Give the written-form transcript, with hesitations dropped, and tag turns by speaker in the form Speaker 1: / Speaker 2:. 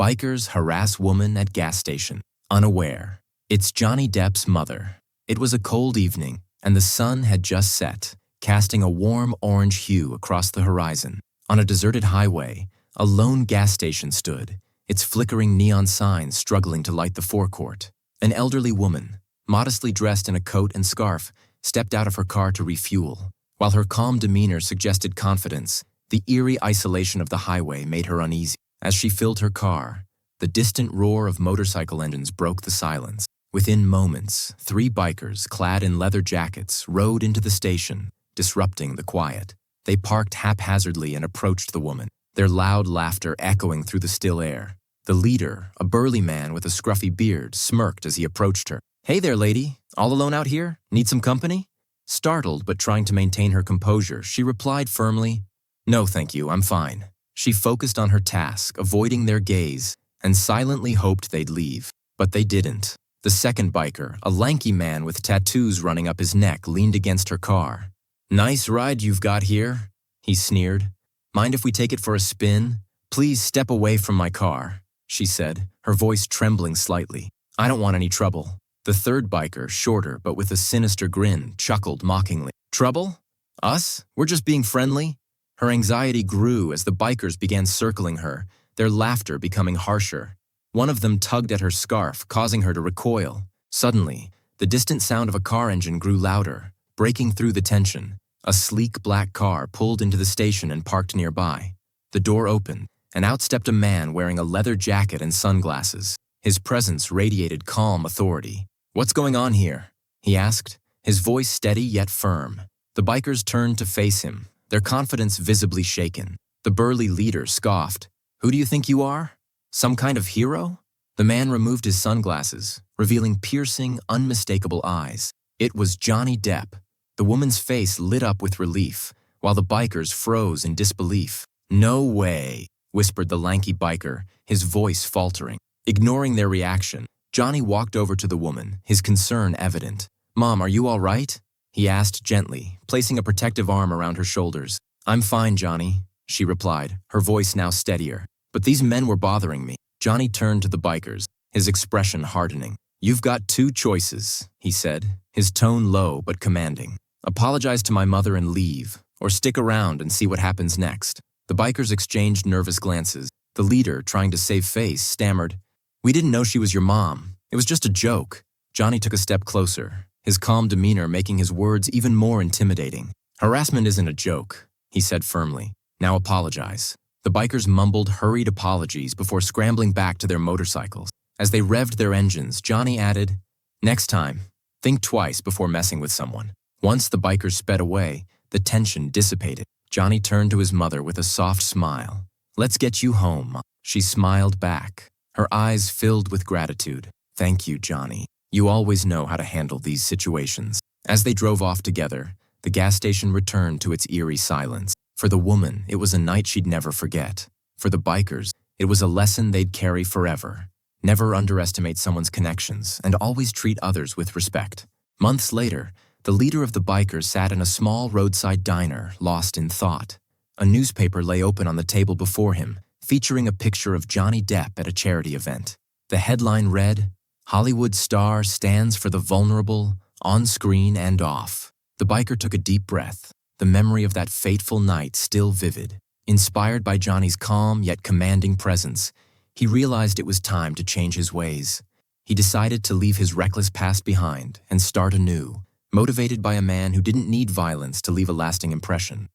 Speaker 1: Bikers harass woman at gas station, unaware. It's Johnny Depp's mother. It was a cold evening, and the sun had just set, casting a warm orange hue across the horizon. On a deserted highway, a lone gas station stood, its flickering neon signs struggling to light the forecourt. An elderly woman, modestly dressed in a coat and scarf, stepped out of her car to refuel. While her calm demeanor suggested confidence, the eerie isolation of the highway made her uneasy. As she filled her car, the distant roar of motorcycle engines broke the silence. Within moments, 3 bikers clad in leather jackets rode into the station, disrupting the quiet. They parked haphazardly and approached the woman, their loud laughter echoing through the still air. The leader, a burly man with a scruffy beard, smirked as he approached her. "Hey there, lady. All alone out here? Need some company?" Startled but trying to maintain her composure, she replied firmly, "No, thank you, I'm fine." She focused on her task, avoiding their gaze, and silently hoped they'd leave. But they didn't. The second biker, a lanky man with tattoos running up his neck, leaned against her car. "Nice ride you've got here," he sneered. "Mind if we take it for a spin? Please step away from my car," she said, her voice trembling slightly. "I don't want any trouble." The third biker, shorter but with a sinister grin, chuckled mockingly. "Trouble? Us? We're just being friendly." Her anxiety grew as the bikers began circling her, their laughter becoming harsher. One of them tugged at her scarf, causing her to recoil. Suddenly, the distant sound of a car engine grew louder, breaking through the tension. A sleek black car pulled into the station and parked nearby. The door opened, and out stepped a man wearing a leather jacket and sunglasses. His presence radiated calm authority. "What's going on here?" he asked, his voice steady yet firm. The bikers turned to face him, their confidence visibly shaken. The burly leader scoffed. "Who do you think you are? Some kind of hero?" The man removed his sunglasses, revealing piercing, unmistakable eyes. It was Johnny Depp. The woman's face lit up with relief, while the bikers froze in disbelief. "No way," whispered the lanky biker, his voice faltering. Ignoring their reaction, Johnny walked over to the woman, his concern evident. "Mom, are you all right?" he asked gently, placing a protective arm around her shoulders. "I'm fine, Johnny," she replied, her voice now steadier. "But these men were bothering me." Johnny turned to the bikers, his expression hardening. "You've got 2 choices," he said, his tone low but commanding. "Apologize to my mother and leave, or stick around and see what happens next." The bikers exchanged nervous glances. The leader, trying to save face, stammered, "We didn't know she was your mom. It was just a joke." Johnny took a step closer, his calm demeanor making his words even more intimidating. "Harassment isn't a joke," he said firmly. "Now apologize." The bikers mumbled hurried apologies before scrambling back to their motorcycles. As they revved their engines, Johnny added, "Next time, think twice before messing with someone." Once the bikers sped away, the tension dissipated. Johnny turned to his mother with a soft smile. "Let's get you home." She smiled back, her eyes filled with gratitude. "Thank you, Johnny. You always know how to handle these situations." As they drove off together, the gas station returned to its eerie silence. For the woman, it was a night she'd never forget. For the bikers, it was a lesson they'd carry forever. Never underestimate someone's connections and always treat others with respect. Months later, the leader of the bikers sat in a small roadside diner, lost in thought. A newspaper lay open on the table before him, featuring a picture of Johnny Depp at a charity event. The headline read, "Hollywood star stands for the vulnerable, on screen and off." The biker took a deep breath, the memory of that fateful night still vivid. Inspired by Johnny's calm yet commanding presence, he realized it was time to change his ways. He decided to leave his reckless past behind and start anew, motivated by a man who didn't need violence to leave a lasting impression.